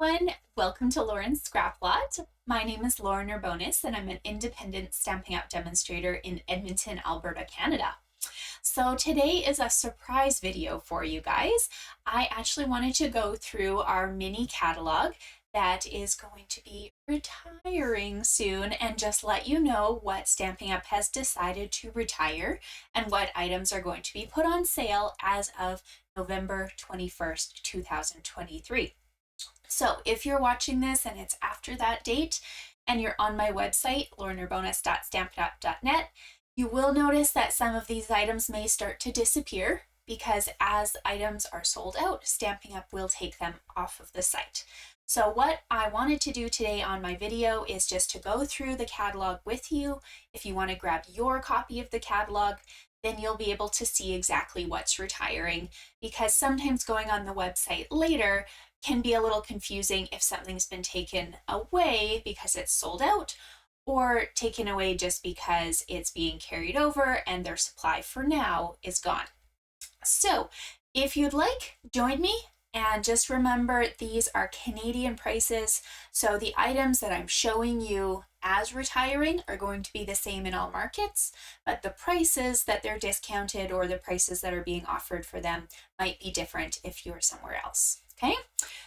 everyone. Welcome to Lauren's Scrap Lot. My name is Lauren Urbonas, and I'm an independent Stampin' Up! Demonstrator in Edmonton, Alberta, Canada. So today is a surprise video for you guys. I actually wanted to go through our mini catalog that is going to be retiring soon and just let you know what Stampin' Up! Has decided to retire and what items are going to be put on sale as of November 21st, 2023. So if you're watching this and it's after that date and you're on my website, laurenurbonas.stampinup.net, you will notice that some of these items may start to disappear because as items are sold out, Stampin' Up! Will take them off of the site. So what I wanted to do today on my video is just to go through the catalog with you. If you want to grab your copy of the catalog, then you'll be able to see exactly what's retiring, because sometimes going on the website later can be a little confusing if something's been taken away because it's sold out, or taken away just because it's being carried over and their supply for now is gone. So if you'd like, join me. And just remember, these are Canadian prices, so the items that I'm showing you as retiring are going to be the same in all markets, but the prices that they're discounted or the prices that are being offered for them might be different if you're somewhere else. Okay,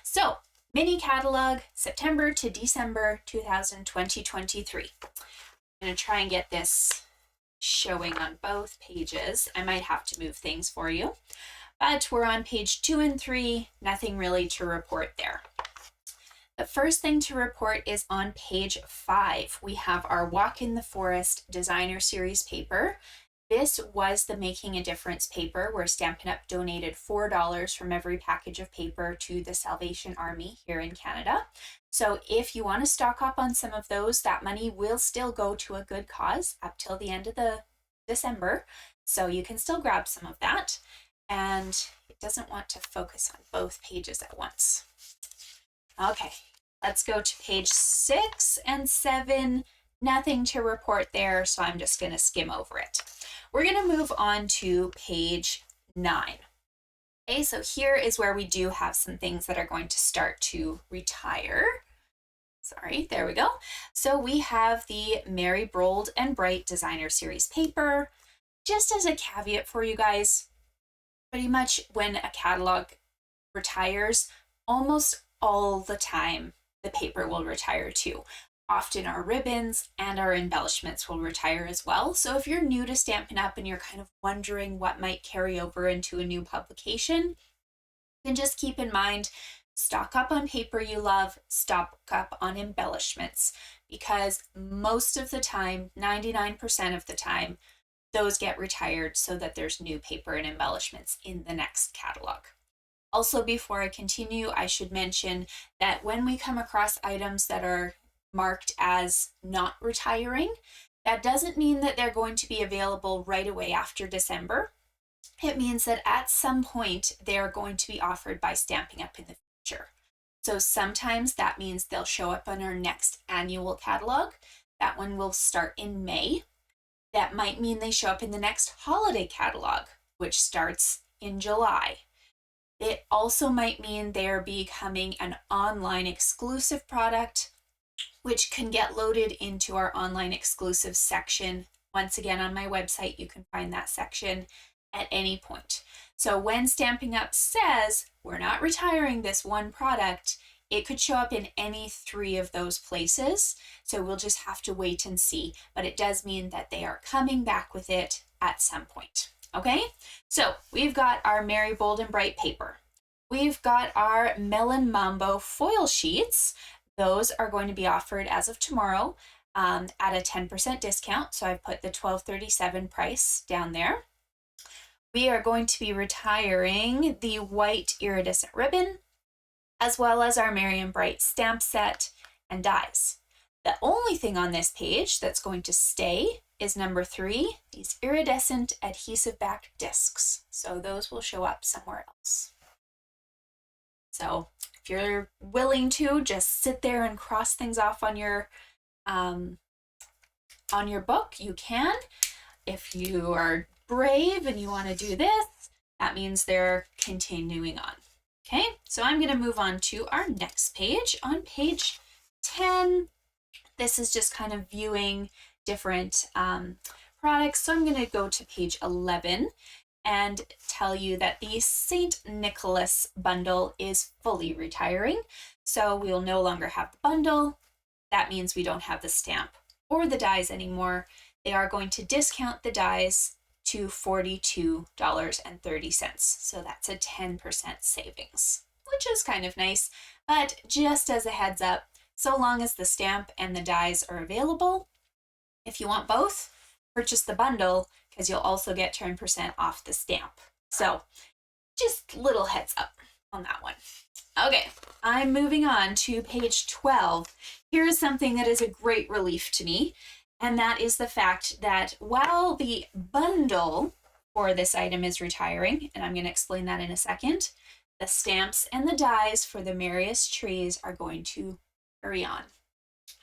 so mini catalog, September to December 2023. I'm going to try and get this showing on both pages. I might have to move things for you. But we're on page 2 and 3, nothing really to report there. The first thing to report is on page 5. We have our Walk in the Forest Designer Series paper. This was the Making a Difference paper where Stampin' Up! Donated $4 from every package of paper to the Salvation Army here in Canada. So if you want to stock up on some of those, that money will still go to a good cause up till the end of the December. So you can still grab some of that. And it doesn't want to focus on both pages at once. Okay, let's go to page 6 and 7. Nothing to report there, so I'm just going to skim over it. We're going to move on to page 9. Okay, so here is where we do have some things that are going to start to retire. Sorry, there we go. So we have the Merry Bold and Bright Designer Series paper. Just as a caveat for you guys, pretty much when a catalog retires, almost all the time the paper will retire too. Often our ribbons and our embellishments will retire as well. So if you're new to Stampin' Up! And you're kind of wondering what might carry over into a new publication, then just keep in mind, stock up on paper you love, stock up on embellishments, because most of the time, 99% of the time, those get retired so that there's new paper and embellishments in the next catalog. Also, before I continue, I should mention that when we come across items that are marked as not retiring, that doesn't mean that they're going to be available right away after December. It means that at some point they're going to be offered by Stampin' Up! In the future. So sometimes that means they'll show up on our next annual catalog. That one will start in May. That might mean they show up in the next holiday catalog, which starts in July. It also might mean they're becoming an online exclusive product, which can get loaded into our online exclusive section. Once again, on my website, you can find that section at any point. So when Stampin' Up! Says we're not retiring this one product, it could show up in any 3 of those places. So we'll just have to wait and see. But it does mean that they are coming back with it at some point. Okay, so we've got our Merry Bold and Bright paper. We've got our Melon Mambo foil sheets. Those are going to be offered as of tomorrow at a 10% discount. So I've put the $12.37 price down there. We are going to be retiring the white iridescent ribbon, as well as our Merry and Bright stamp set and dies. The only thing on this page that's going to stay is number 3, these iridescent adhesive backed discs. So those will show up somewhere else. So if you're willing to, just sit there and cross things off on your book, you can. If you are brave and you want to do this, that means they're continuing on. Okay, so I'm going to move on to our next page. On page 10, this is just kind of viewing different products. So I'm going to go to page 11 and tell you that the St. Nicholas bundle is fully retiring. So we will no longer have the bundle. That means we don't have the stamp or the dies anymore. They are going to discount the dies to $42.30. So that's a 10% savings, which is kind of nice. But just as a heads up, so long as the stamp and the dies are available, if you want both, purchase the bundle because you'll also get 10% off the stamp. So just little heads up on that one. Okay, I'm moving on to page 12. Here's something that is a great relief to me, and that is the fact that while the bundle for this item is retiring, and I'm going to explain that in a second, the stamps and the dies for the Merriest Trees are going to carry on.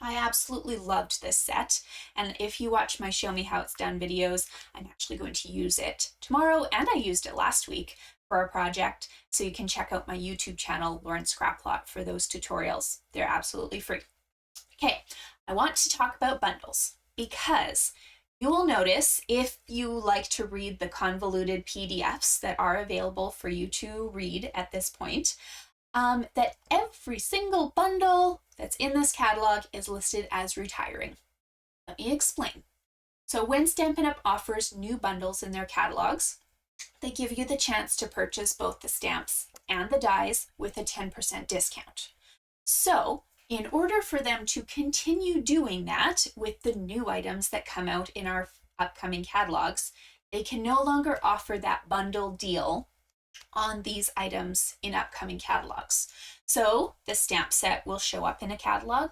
I absolutely loved this set, and if you watch my Show Me How It's Done videos, I'm actually going to use it tomorrow, and I used it last week for a project, so you can check out my YouTube channel, Lauren Scraplot, for those tutorials. They're absolutely free. Okay, I want to talk about bundles because you will notice, if you like to read the convoluted PDFs that are available for you to read at this point, that every single bundle that's in this catalog is listed as retiring. Let me explain. So when Stampin' Up! Offers new bundles in their catalogs, they give you the chance to purchase both the stamps and the dies with a 10% discount. So in order for them to continue doing that with the new items that come out in our upcoming catalogs, they can no longer offer that bundle deal on these items in upcoming catalogs. So the stamp set will show up in a catalog,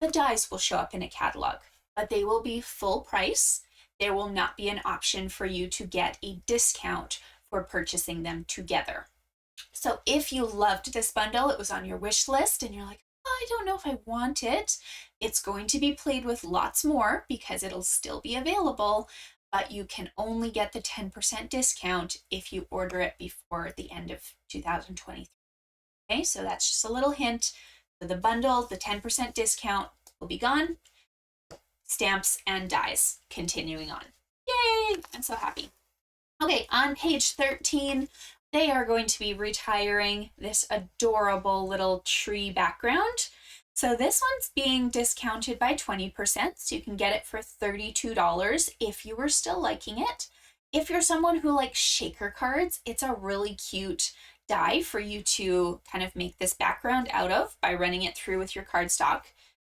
the dies will show up in a catalog, but they will be full price. There will not be an option for you to get a discount for purchasing them together. So if you loved this bundle, it was on your wish list, and you're like, oh, I don't know if I want it, it's going to be played with lots more because it'll still be available, but you can only get the 10% discount if you order it before the end of 2023. Okay, so that's just a little hint. For the bundle, the 10% discount will be gone. Stamps and dies continuing on. Yay! I'm so happy. Okay, on page 13, they are going to be retiring this adorable little tree background. So this one's being discounted by 20%, so you can get it for $32 if you were still liking it. If you're someone who likes shaker cards, it's a really cute die for you to kind of make this background out of by running it through with your cardstock.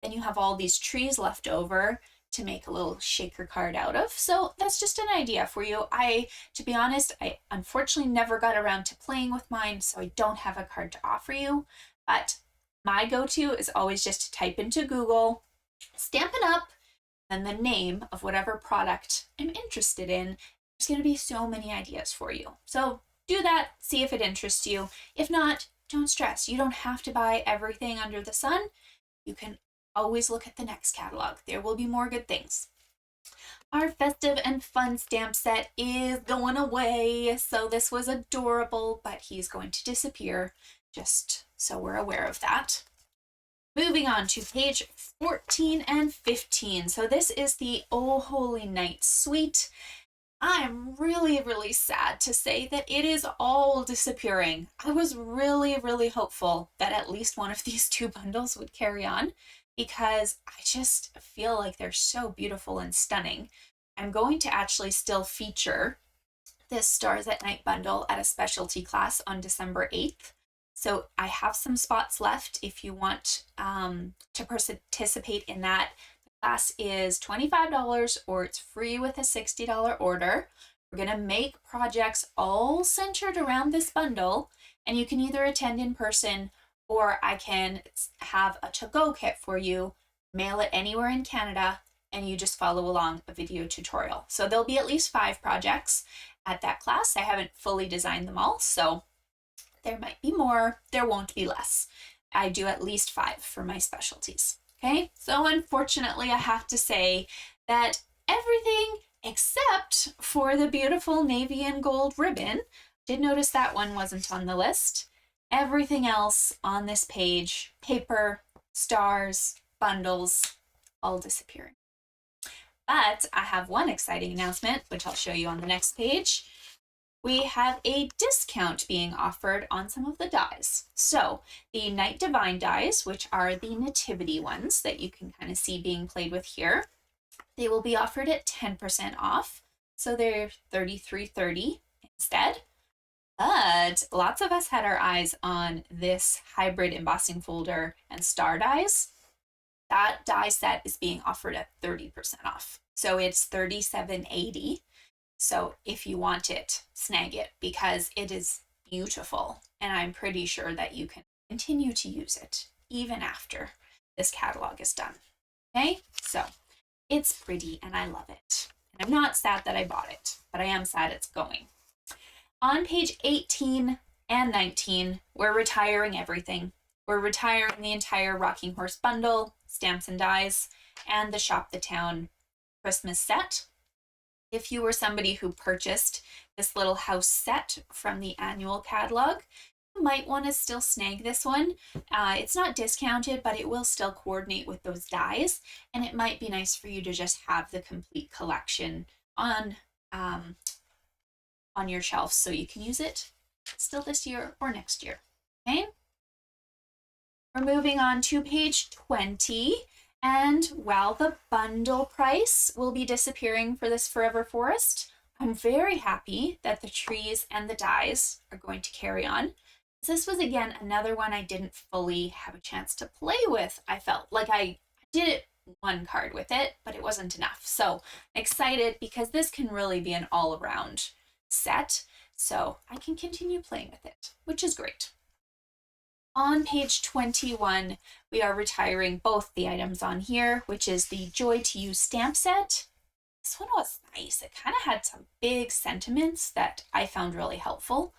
Then you have all these trees left over to make a little shaker card out of. So that's just an idea for you. To be honest, I unfortunately never got around to playing with mine, so I don't have a card to offer you, but my go-to is always just to type into Google, Stampin' Up!, and the name of whatever product I'm interested in. There's going to be so many ideas for you. So do that, see if it interests you. If not, don't stress. You don't have to buy everything under the sun. You can always look at the next catalog. There will be more good things. Our festive and fun stamp set is going away. So this was adorable, but he's going to disappear, just so we're aware of that. Moving on to page 14 and 15. So this is the Oh Holy Night Suite. I'm really, really sad to say that it is all disappearing. I was really, really hopeful that at least one of these two bundles would carry on because I just feel like they're so beautiful and stunning. I'm going to actually still feature this Stars at Night bundle at a specialty class on December 8th. So I have some spots left if you want to participate in that. The class is $25 or it's free with a $60 order. We're going to make projects all centered around this bundle, and you can either attend in person or I can have a to-go kit for you, mail it anywhere in Canada, and you just follow along a video tutorial. So there'll be at least 5 projects at that class. I haven't fully designed them all, so there might be more, there won't be less. I do at least 5 for my specialties. Okay, so unfortunately I have to say that everything except for the beautiful navy and gold ribbon, did notice that one wasn't on the list. Everything else on this page, paper, stars, bundles, all disappearing. But I have one exciting announcement, which I'll show you on the next page. We have a discount being offered on some of the dies. So the Night Divine dies, which are the nativity ones that you can kind of see being played with here, they will be offered at 10% off. So they're $33.30 instead. But lots of us had our eyes on this hybrid embossing folder and star dies. That die set is being offered at 30% off. So it's $37.80. So if you want it, snag it because it is beautiful. And I'm pretty sure that you can continue to use it even after this catalog is done. Okay, so it's pretty and I love it. And I'm not sad that I bought it, but I am sad it's going. On page 18 and 19, we're retiring everything. We're retiring the entire Rocking Horse bundle, Stamps and Dies, and the Shop the Town Christmas set. If you were somebody who purchased this little house set from the annual catalog, you might want to still snag this one. It's not discounted, but it will still coordinate with those dies, and it might be nice for you to just have the complete collection on your shelf so you can use it still this year or next year. Okay? We're moving on to page 20. And while the bundle price will be disappearing for this Forever Forest, I'm very happy that the trees and the dies are going to carry on. This was, again, another one I didn't fully have a chance to play with. I felt like I did one card with it, but it wasn't enough. So excited because this can really be an all-around set. So I can continue playing with it, which is great. On page 21, we are retiring both the items on here, which is the Joy to Use stamp set. This one was nice. It kind of had some big sentiments that I found really helpful.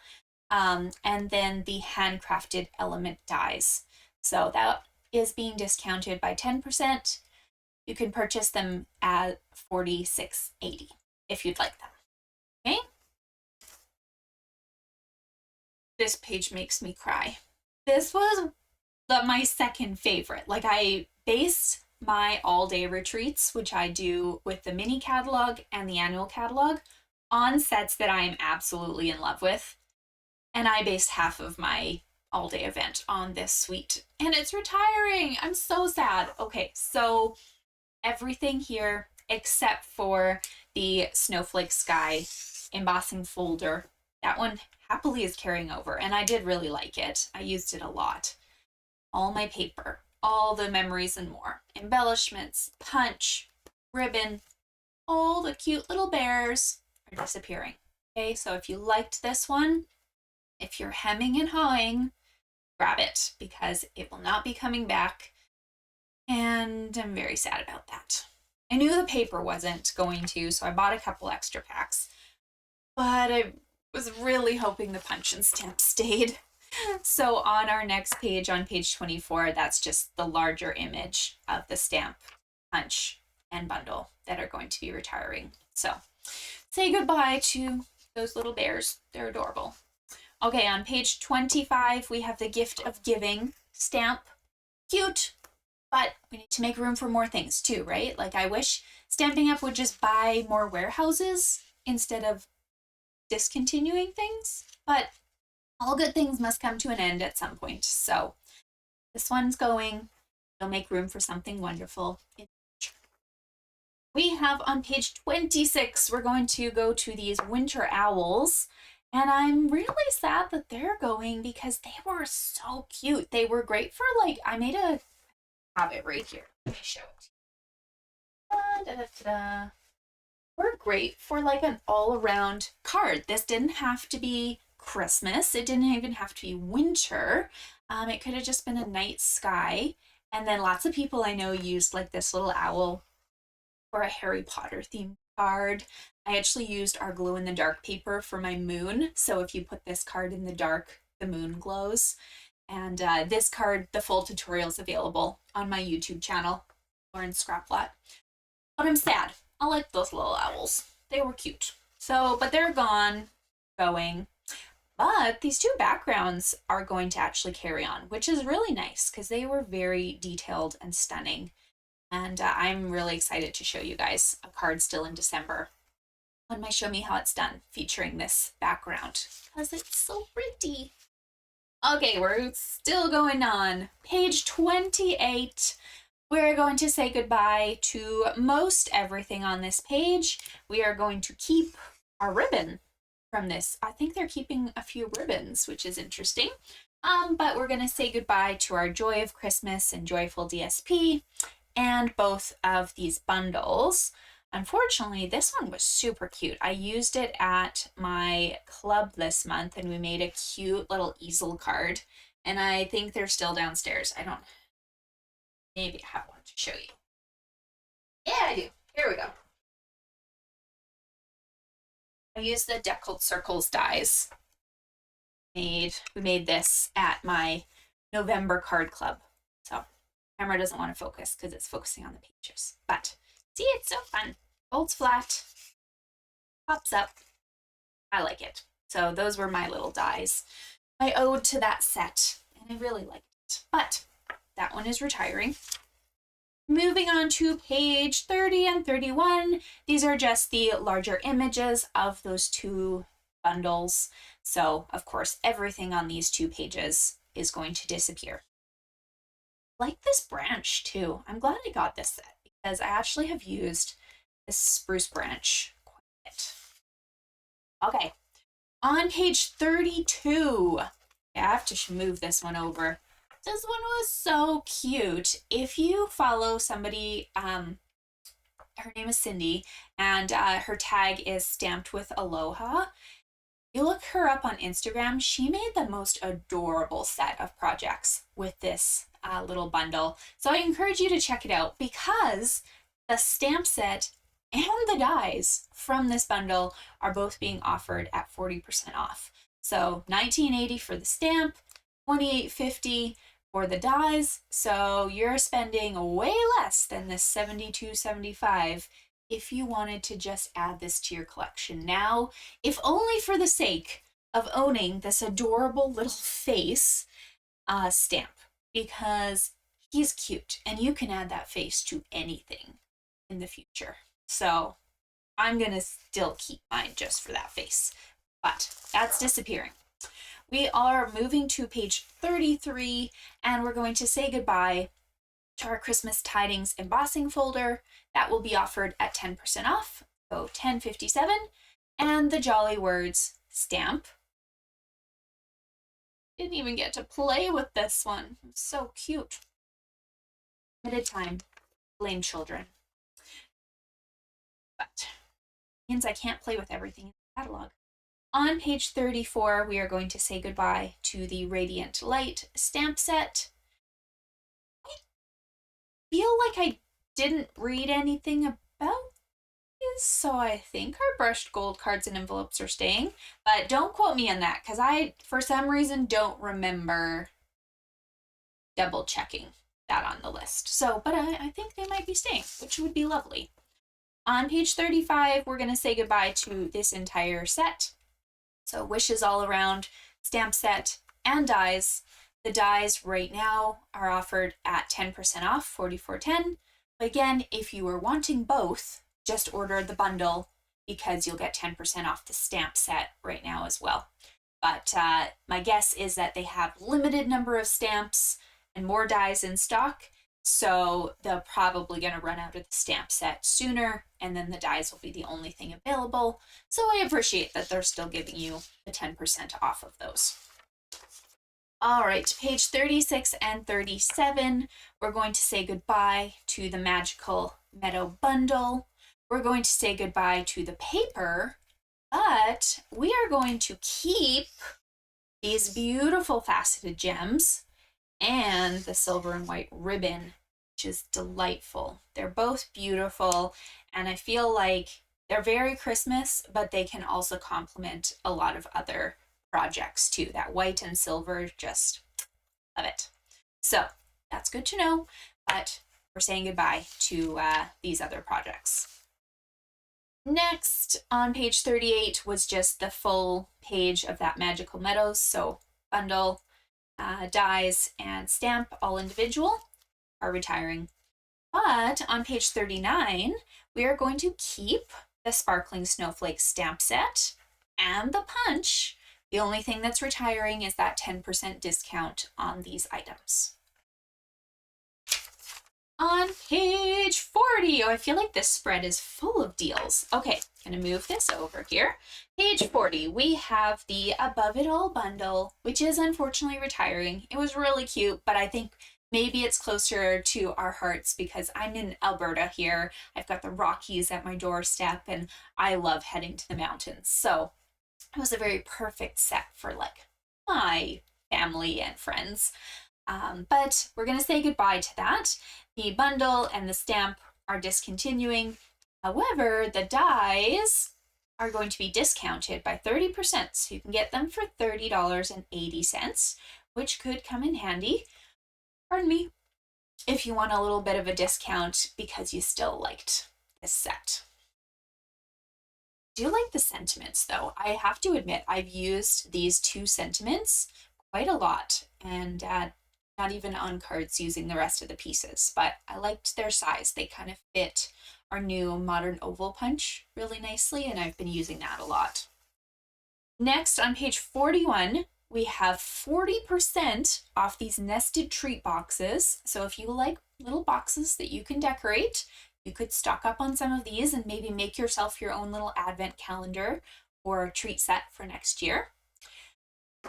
And then the handcrafted element dies. So that is being discounted by 10%. You can purchase them at $46.80 if you'd like them. Okay? This page makes me cry. This was my second favorite. Like, I based my all-day retreats, which I do with the mini catalog and the annual catalog, on sets that I am absolutely in love with. And I based half of my all-day event on this suite. And it's retiring. I'm so sad. Okay, so everything here except for the Snowflake Sky embossing folder. That one happily is carrying over, and I did really like it. I used it a lot. All my paper, all the memories and more, embellishments, punch, ribbon, all the cute little bears are disappearing. Okay, so if you liked this one, if you're hemming and hawing, grab it because it will not be coming back, and I'm very sad about that. I knew the paper wasn't going to, so I bought a couple extra packs, but I was really hoping the punch and stamp stayed. So on our next page, on page 24, that's just the larger image of the stamp, punch, and bundle that are going to be retiring. So say goodbye to those little bears. They're adorable. Okay, on page 25, we have the Gift of Giving stamp. Cute, but we need to make room for more things too, right? Like, I wish Stampin' Up! Would just buy more warehouses instead of discontinuing things, but all good things must come to an end at some point. So this one's going. It'll make room for something wonderful in the future. We have on page 26, we're going to go to these winter owls. And I'm really sad that they're going because they were so cute. They were great for, like, I have it right here. Let me show it. Were great for like an all-around card. This didn't have to be Christmas. It didn't even have to be winter. It could have just been a night sky. And then lots of people I know used like this little owl for a Harry Potter themed card. I actually used our glow-in-the-dark paper for my moon. So if you put this card in the dark, the moon glows. And this card, the full tutorial is available on my YouTube channel, Lauren Scraplot. But I'm sad. I like those little owls. They were cute. So, but they're gone, going. But these two backgrounds are going to actually carry on, which is really nice because they were very detailed and stunning. And I'm really excited to show you guys a card still in December on my Show Me How It's Done featuring this background because it's so pretty. Okay, we're still going on. Page 28. We're going to say goodbye to most everything on this page. We are going to keep our ribbon from this. I think they're keeping a few ribbons, which is interesting. But we're going to say goodbye to our Joy of Christmas and Joyful DSP and both of these bundles. Unfortunately, this one was super cute. I used it at my club this month and we made a cute little easel card. And I think they're still downstairs. I don't, maybe I have one to show you. Yeah, I do. Here we go. I used the Deckled Circles dies. We made this at my November card club. So camera doesn't want to focus because it's focusing on the pages. But see, it's so fun. Folds flat, pops up. I like it. So those were my little dies. I owed to that set, and I really liked it. But that one is retiring. Moving on to page 30 and 31. These are just the larger images of those two bundles. So, of course, everything on these two pages is going to disappear. I like this branch too. I'm glad I got this set because I actually have used this spruce branch quite a bit. Okay, on page 32. I have to move this one over. This one was so cute. If you follow somebody, her name is Cindy, and her tag is stamped with Aloha. You look her up on Instagram, she made the most adorable set of projects with this little bundle. So I encourage you to check it out because the stamp set and the dies from this bundle are both being offered at 40% off. So $19.80 for the stamp, $28.50 for the dies. So you're spending way less than this $72.75 if you wanted to just add this to your collection now, if only for the sake of owning this adorable little face stamp, because he's cute and you can add that face to anything in the future. So I'm gonna still keep mine just for that face, but that's disappearing. We are moving to page 33 and we're going to say goodbye to our Christmas Tidings embossing folder. That will be offered at 10% off, so $10.57, and the Jolly Words stamp. Didn't even get to play with this one. It's so cute. Limited time. Blame children. But means I can't play with everything in the catalog. On page 34, we are going to say goodbye to the Radiant Light stamp set. I feel like I didn't read anything about this, so I think our brushed gold cards and envelopes are staying, but don't quote me on that because I, for some reason, don't remember double checking that on the list. So, but I think they might be staying, which would be lovely. On page 35, we're going to say goodbye to this entire set. So Wishes All Around stamp set and dies. The dies right now are offered at 10% off, $44.10. But again, if you are wanting both, just order the bundle because you'll get 10% off the stamp set right now as well. But my guess is that they have limited number of stamps and more dies in stock, so they're probably going to run out of the stamp set sooner, and then the dies will be the only thing available. So I appreciate that they're still giving you the 10% off of those. All right, page 36 and 37, we're going to say goodbye to the Magical Meadow bundle. We're going to say goodbye to the paper, but we are going to keep these beautiful faceted gems and the silver and white ribbon, which is delightful. They're both beautiful, and I feel like they're very Christmas, but they can also complement a lot of other projects too. That white and silver, just love it. So that's good to know, but we're saying goodbye to these other projects. Next, on page 38 was just the full page of that Magical Meadows. So bundle, dies, and stamp, all individual, are retiring. But on page 39, we are going to keep the Sparkling Snowflake stamp set and the punch. The only thing that's retiring is that 10% discount on these items. On page 40, oh, I feel like this spread is full of deals. Okay, gonna move this over here. Page 40, we have the Above It All bundle, which is unfortunately retiring. It was really cute, but I think maybe it's closer to our hearts because I'm in Alberta here. I've got the Rockies at my doorstep and I love heading to the mountains. So it was a very perfect set for like my family and friends. But we're going to say goodbye to that. The bundle and the stamp are discontinuing. However, the dies are going to be discounted by 30%, so you can get them for $30.80, which could come in handy, pardon me, if you want a little bit of a discount because you still liked this set. I do like the sentiments though. I have to admit, I've used these two sentiments quite a lot, and not even on cards using the rest of the pieces, but I liked their size. They kind of fit our new modern oval punch really nicely, and I've been using that a lot. Next, on page 41, we have 40% off these nested treat boxes. So if you like little boxes that you can decorate, you could stock up on some of these and maybe make yourself your own little advent calendar or treat set for next year.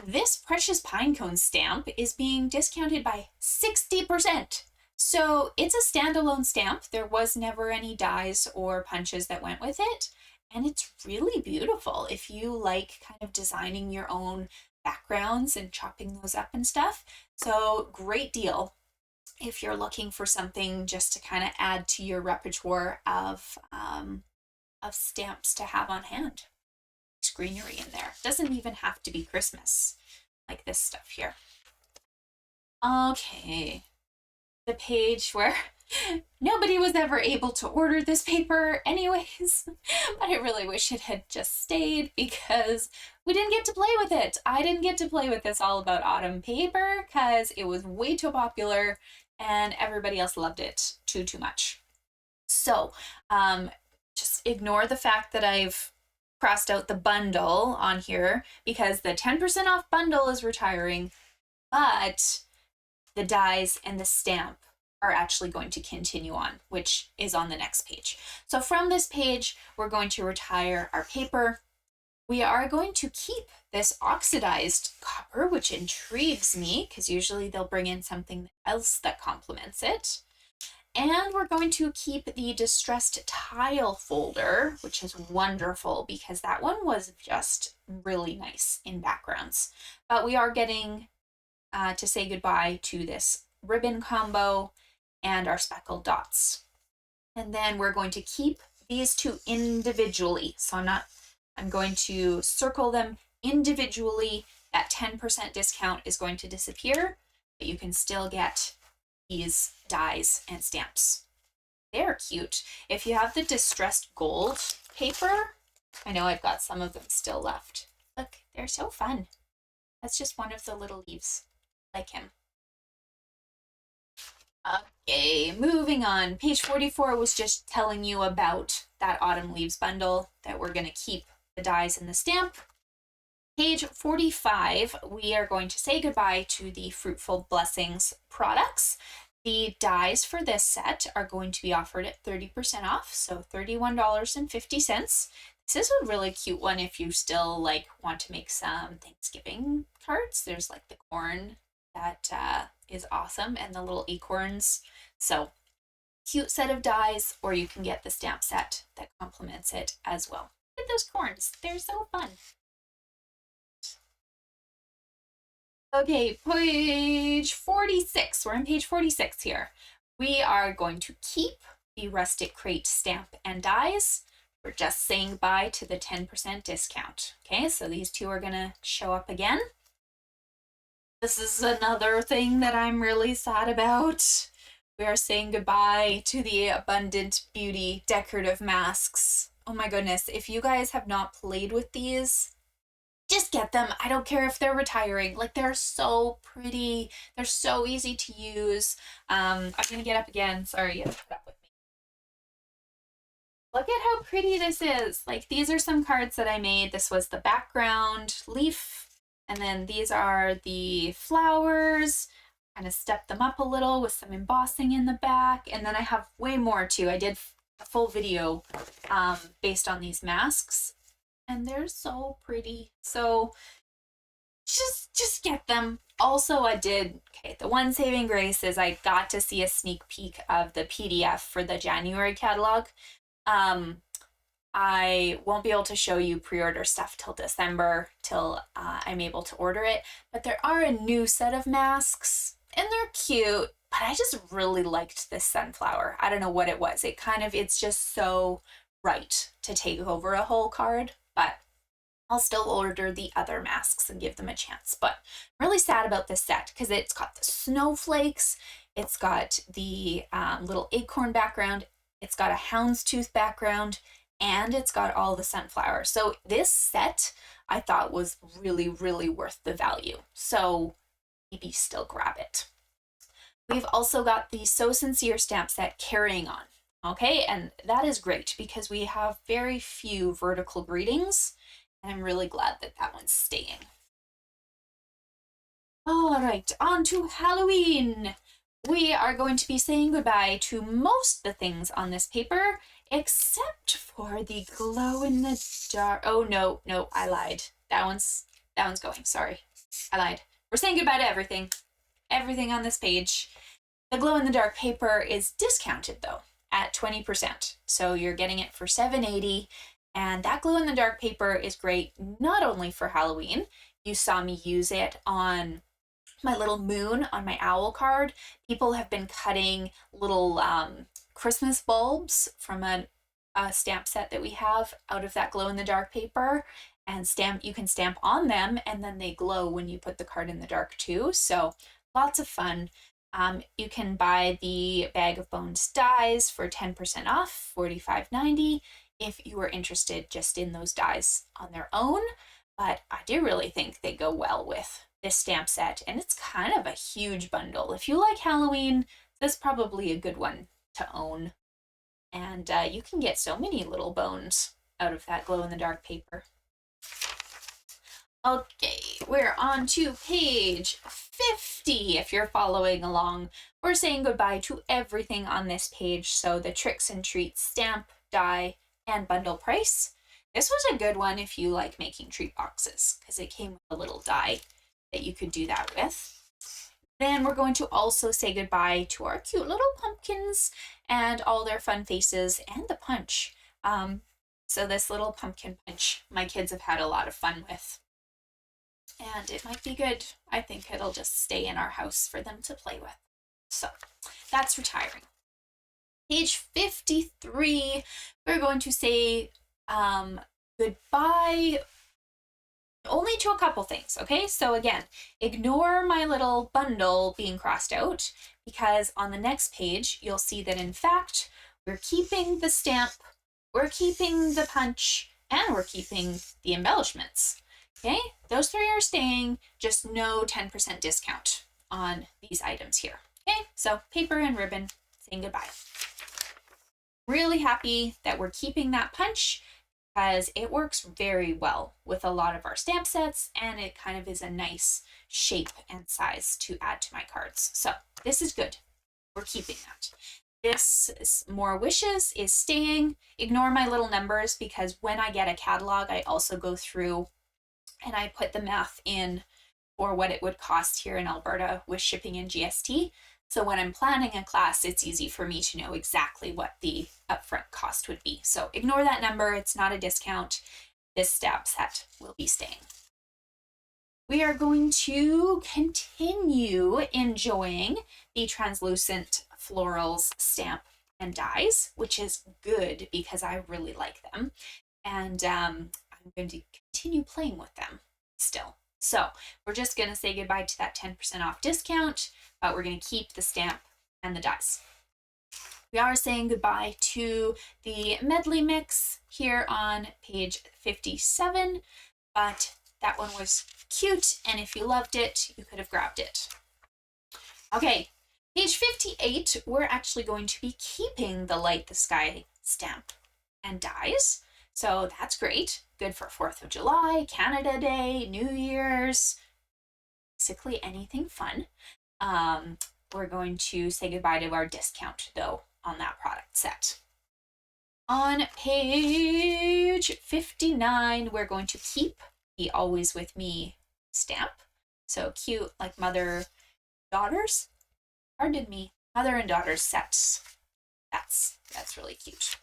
This Precious Pinecone stamp is being discounted by 60%. So it's a standalone stamp. There was never any dies or punches that went with it. And it's really beautiful if you like kind of designing your own backgrounds and chopping those up and stuff. So great deal if you're looking for something just to kind of add to your repertoire of stamps to have on hand. Greenery in there. Doesn't even have to be Christmas like this stuff here. Okay, the page where nobody was ever able to order this paper anyways, but I really wish it had just stayed because we didn't get to play with it. I didn't get to play with this All About Autumn paper because it was way too popular and everybody else loved it too much. So just ignore the fact that I've crossed out the bundle on here because the 10% off bundle is retiring, but the dies and the stamp are actually going to continue on, which is on the next page. So from this page, we're going to retire our paper. We are going to keep this oxidized copper, which intrigues me because usually they'll bring in something else that complements it. And we're going to keep the distressed tile folder, which is wonderful because that one was just really nice in backgrounds. But we are getting to say goodbye to this ribbon combo and our speckled dots. And then we're going to keep these two individually. So I'm going to circle them individually. That 10% discount is going to disappear, but you can still get these dies and stamps. They're cute. If you have the distressed gold paper, I know I've got some of them still left. Look, they're so fun. That's just one of the little leaves, like him. Okay, moving on. Page 44 was just telling you about that Autumn Leaves bundle that we're going to keep the dies and the stamp. Page 45, we are going to say goodbye to the Fruitful Blessings products. The dies for this set are going to be offered at 30% off, so $31.50. This is a really cute one if you still want to make some Thanksgiving cards. There's like the corn that is awesome and the little acorns. So cute set of dies, or you can get the stamp set that complements it as well. Look at those corns. They're so fun. Okay, page 46. We're on page 46 here. We are going to keep the Rustic Crate stamp and dies. We're just saying bye to the 10% discount. Okay, so these two are going to show up again. This is another thing that I'm really sad about. We are saying goodbye to the Abundant Beauty decorative masks. Oh my goodness, if you guys have not played with these, just get them. I don't care if they're retiring. Like, they're so pretty. They're so easy to use. I'm gonna get up again. Sorry, you have to put up with me. Look at how pretty this is. Like, these are some cards that I made. This was the background leaf, and then these are the flowers. Kind of step them up a little with some embossing in the back, and then I have way more too. I did a full video based on these masks, and they're so pretty. So just get them. Also, the one saving grace is I got to see a sneak peek of the PDF for the January catalog. I won't be able to show you pre-order stuff till December, till I'm able to order it, but there are a new set of masks, and they're cute, but I just really liked this sunflower. I don't know what it was. It's just so right to take over a whole card, but I'll still order the other masks and give them a chance. But I'm really sad about this set because it's got the snowflakes, it's got the little acorn background, it's got a houndstooth background, and it's got all the sunflowers. So this set I thought was really, really worth the value. So maybe still grab it. We've also got the So Sincere stamp set Carrying On. Okay, and that is great because we have very few vertical greetings, and I'm really glad that that one's staying. All right, on to Halloween. We are going to be saying goodbye to most of the things on this paper, except for the glow in the dark. Oh no, I lied. That one's going. Sorry, I lied. We're saying goodbye to everything. Everything on this page. The glow in the dark paper is discounted though at 20%. So you're getting it for $7.80, and that glow in the dark paper is great not only for Halloween. You saw me use it on my little moon on my owl card. People have been cutting little Christmas bulbs from a stamp set that we have out of that glow in the dark paper, and you can stamp on them, and then they glow when you put the card in the dark too. So lots of fun. You can buy the bag of bones dies for 10% off, $45.90, if you are interested just in those dies on their own. But I do really think they go well with this stamp set, and it's kind of a huge bundle. If you like Halloween, this is probably a good one to own. And you can get so many little bones out of that glow in the dark paper. Okay, we're on to page 50 if you're following along. We're saying goodbye to everything on this page, so the Tricks and Treats stamp, die, and bundle price. This was a good one if you like making treat boxes, because it came with a little die that you could do that with. Then we're going to also say goodbye to our cute little pumpkins and all their fun faces and the punch. So this little pumpkin punch my kids have had a lot of fun with. And it might be good. I think it'll just stay in our house for them to play with. So that's retiring. Page 53, we're going to say goodbye only to a couple things, okay? So again, ignore my little bundle being crossed out, because on the next page, you'll see that in fact, we're keeping the stamp, we're keeping the punch, and we're keeping the embellishments. Okay, those three are staying, just no 10% discount on these items here. Okay, so paper and ribbon, saying goodbye. Really happy that we're keeping that punch because it works very well with a lot of our stamp sets, and it kind of is a nice shape and size to add to my cards. So this is good. We're keeping that. This is More Wishes is staying. Ignore my little numbers because when I get a catalog, I also go through and I put the math in for what it would cost here in Alberta with shipping and GST. So when I'm planning a class, it's easy for me to know exactly what the upfront cost would be. So ignore that number. It's not a discount. This stamp set will be staying. We are going to continue enjoying the translucent florals stamp and dies, which is good because I really like them. And I'm going to continue playing with them still. So we're just going to say goodbye to that 10% off discount, but we're going to keep the stamp and the dies. We are saying goodbye to the medley mix here on page 57, but that one was cute, and if you loved it, you could have grabbed it. Okay, page 58, we're actually going to be keeping the Light the Sky stamp and dies, so that's great. Good for 4th of July, Canada Day, New Year's, basically anything fun. We're going to say goodbye to our discount, though, on that product set. On page 59, we're going to keep the Always With Me stamp. So cute, like mother-daughters. Pardon me, mother and daughter sets. That's really cute.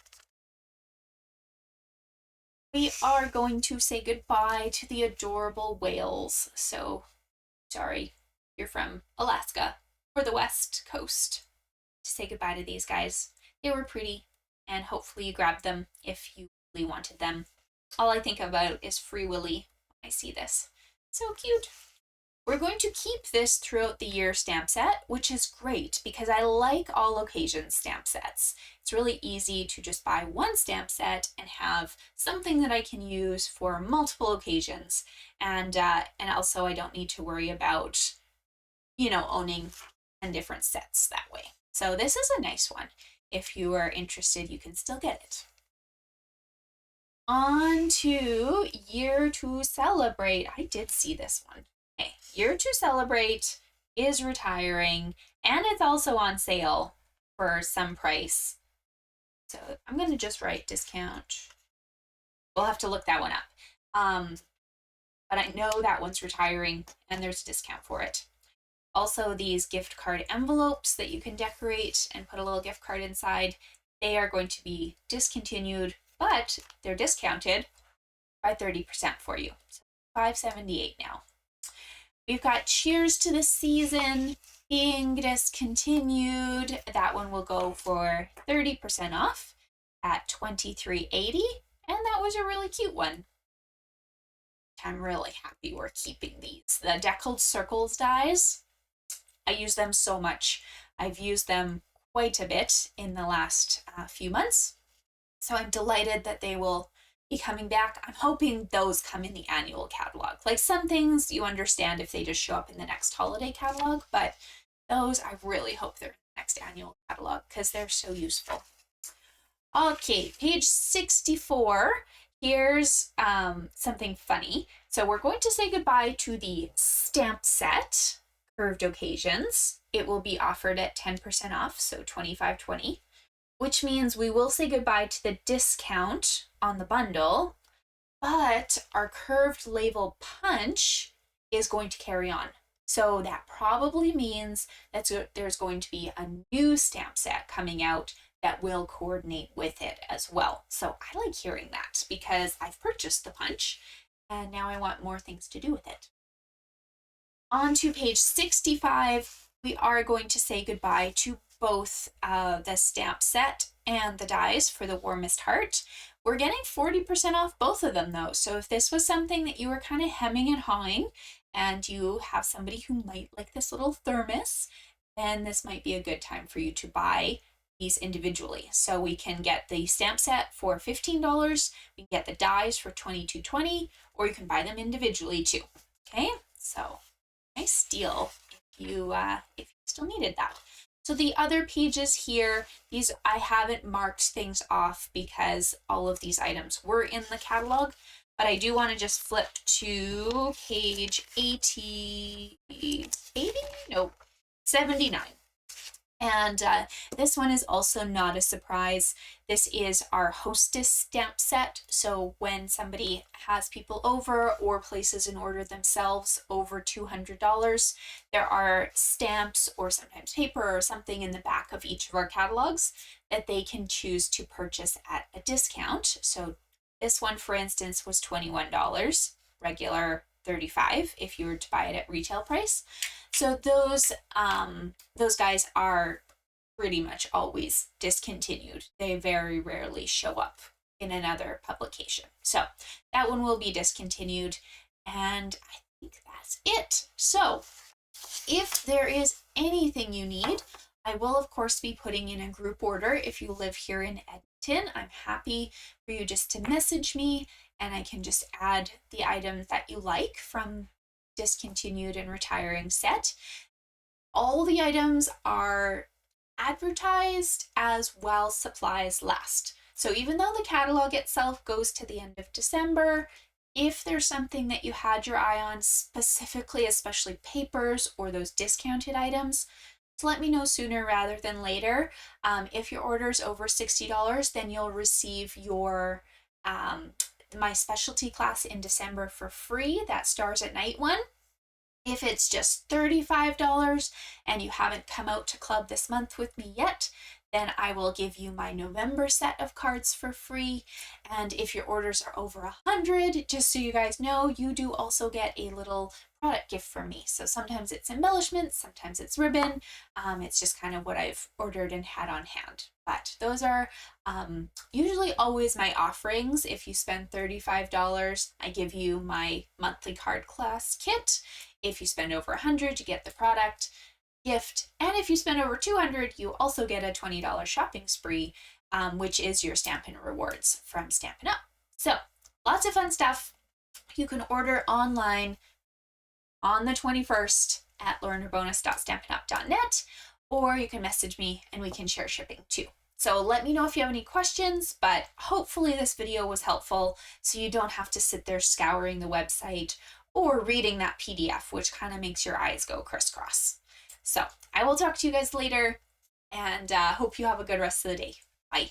We are going to say goodbye to the adorable whales. So, sorry, you're from Alaska or the West Coast. To say goodbye to these guys. They were pretty, and hopefully you grabbed them if you really wanted them. All I think about is Free Willy when I see this. So cute. We're going to keep this throughout the year stamp set, which is great because I like all occasion stamp sets. It's really easy to just buy one stamp set and have something that I can use for multiple occasions. And also I don't need to worry about, owning 10 different sets that way. So this is a nice one. If you are interested, you can still get it. On to Year to Celebrate. I did see this one. Okay, Year to Celebrate is retiring, and it's also on sale for some price. So I'm going to just write discount. We'll have to look that one up. But I know that one's retiring, and there's a discount for it. Also, these gift card envelopes that you can decorate and put a little gift card inside, they are going to be discontinued, but they're discounted by 30% for you. So $5.78 now. We've got Cheers to the Season being discontinued. That one will go for 30% off at $23.80, and that was a really cute one. I'm really happy we're keeping these. The Deckled Circles dies, I use them so much. I've used them quite a bit in the last few months. So I'm delighted that they will be coming back. I'm hoping those come in the annual catalog. Like some things you understand if they just show up in the next holiday catalog, but those I really hope they're in the next annual catalog because they're so useful. Okay, page 64. Here's something funny. So we're going to say goodbye to the stamp set. Curved Occasions. It will be offered at 10% off, so $25.20, which means we will say goodbye to the discount on the bundle, but our curved label punch is going to carry on. So that probably means that there's going to be a new stamp set coming out that will coordinate with it as well. So I like hearing that because I've purchased the punch and now I want more things to do with it. On to page 65, we are going to say goodbye to both the stamp set and the dies for the Warmest Heart. We're getting 40% off both of them though, so if this was something that you were kind of hemming and hawing and you have somebody who might like this little thermos, then this might be a good time for you to buy these individually. So we can get the stamp set for $15, we can get the dies for $22.20, or you can buy them individually too. Okay, so nice deal if you still needed that. So the other pages here, these I haven't marked things off because all of these items were in the catalog, but I do want to just flip to page 79. And this one is also not a surprise. This is our Hostess stamp set. So when somebody has people over or places an order themselves over $200, there are stamps or sometimes paper or something in the back of each of our catalogs that they can choose to purchase at a discount. So this one, for instance, was $21, regular $35 if you were to buy it at retail price. So those guys are pretty much always discontinued. They very rarely show up in another publication. So that one will be discontinued, and I think that's it. So if there is anything you need, I will, of course, be putting in a group order if you live here in Edmonton. I'm happy for you just to message me and I can just add the items that you like from discontinued and retiring set. All the items are advertised as while supplies last. So even though the catalog itself goes to the end of December, if there's something that you had your eye on specifically, especially papers or those discounted items, so let me know sooner rather than later. If your order is over $60, then you'll receive your my specialty class in December for free, that Stars at Night one. If it's just $35 and you haven't come out to club this month with me yet, then I will give you my November set of cards for free. And if your orders are over 100, just so you guys know, you do also get a little product gift from me. So sometimes it's embellishments, sometimes it's ribbon. It's just kind of what I've ordered and had on hand. But those are usually always my offerings. If you spend $35, I give you my monthly card class kit. If you spend over 100, you get the product gift. And if you spend over 200, you also get a $20 shopping spree, which is your Stampin' rewards from Stampin' Up. So lots of fun stuff. You can order online on the 21st at laurenurbonas.stampinup.net, or you can message me and we can share shipping too. So let me know if you have any questions, but hopefully this video was helpful so you don't have to sit there scouring the website or reading that PDF, which kind of makes your eyes go crisscross. So I will talk to you guys later and hope you have a good rest of the day. Bye.